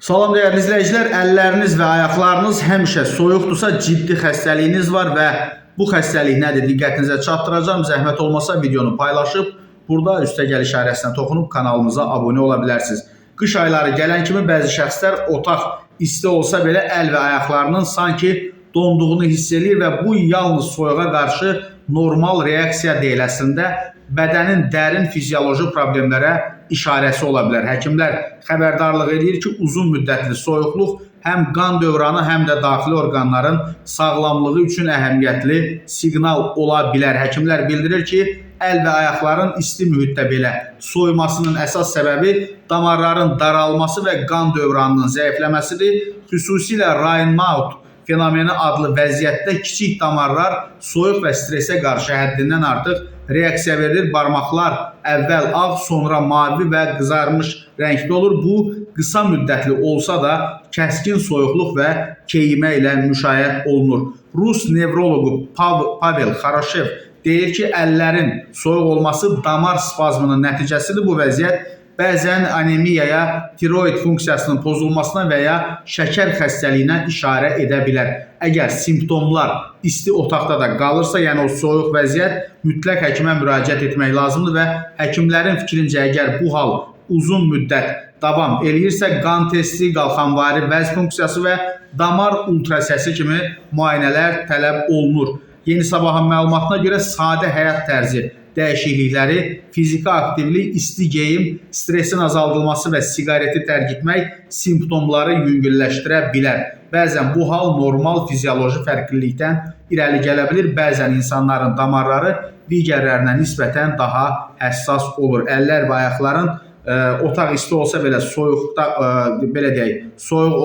Salam dəyərli izləyicilər, əlləriniz və ayaqlarınız həmişə soyuqdursa ciddi xəstəliyiniz var və bu xəstəlik nədir diqqətinizə çatdıracağım. Zəhmət olmasa videonu paylaşıb, burada üstəgəl işarəsinə toxunub kanalımıza abunə ola bilərsiniz. Qış ayları gələn kimi bəzi şəxslər otaq isti olsa belə əl və ayaqlarının sanki donduğunu hiss edir və bu yalnız soyuğa qarşı normal reaksiya deyil, əslində bədənin dərin fizioloji problemlərə işarəsi ola bilər. Həkimlər xəbərdarlıq edir ki, uzun müddətli soyuqluq həm qan dövranı, həm də daxili orqanların sağlamlığı üçün əhəmiyyətli siqnal ola bilər. Həkimlər bildirir ki, əl və ayaqların isti mühitdə belə soymasının əsas səbəbi damarların daralması və qan dövranının zəifləməsidir. Xüsusilə Raynaud fenomeni adlı vəziyyətdə kiçik damarlar soyuq və stresə qarşı həddindən artıq reaksiya verir. Barmaqlar əvvəl ağ, sonra mavi və qızarmış rəngdə olur. Bu, qısa müddətli olsa da kəskin soyuqluq və keyimə ilə müşahidə olunur. Rus nevroloqu Pavel Xaraşev deyir ki, əllərin soyuq olması damar spazmının nəticəsidir. Bu vəziyyət bəzən anemiyaya, tiroid funksiyasının pozulmasına və ya şəkər xəstəliyinə işarə edə bilər. Əgər simptomlar isti otaqda da qalırsa, yəni o soyuq vəziyyət, mütləq həkimə müraciət etmək lazımdır və həkimlərin fikrincə əgər bu hal uzun müddət davam eləyirsə, qan testi, qalxanvari vəz funksiyası və damar ultrasəsi kimi müayinələr tələb olunur. Yeni Sabahın məlumatına görə sadə həyat tərzi dəyişiklikləri, fiziki aktivlik, isti geyim, stresin azaldılması və siqareti tərk etmək simptomları yüngülləşdirə bilər. Bəzən bu hal normal fizioloji fərqlilikdən irəli gələ bilir. Bəzən insanların damarları digərlərinə nisbətən daha həssas olur. Əllər və ayaqların otaq isti olsa belə soyuq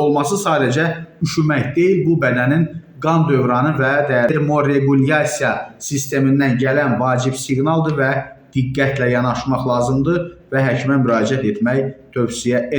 olması sadəcə üşümək deyil, bu bədənin qan dövranı və termoregulyasiya sistemindən gələn vacib siqnaldır və diqqətlə yanaşmaq lazımdır və həkimə müraciət etmək tövsiyə edilir.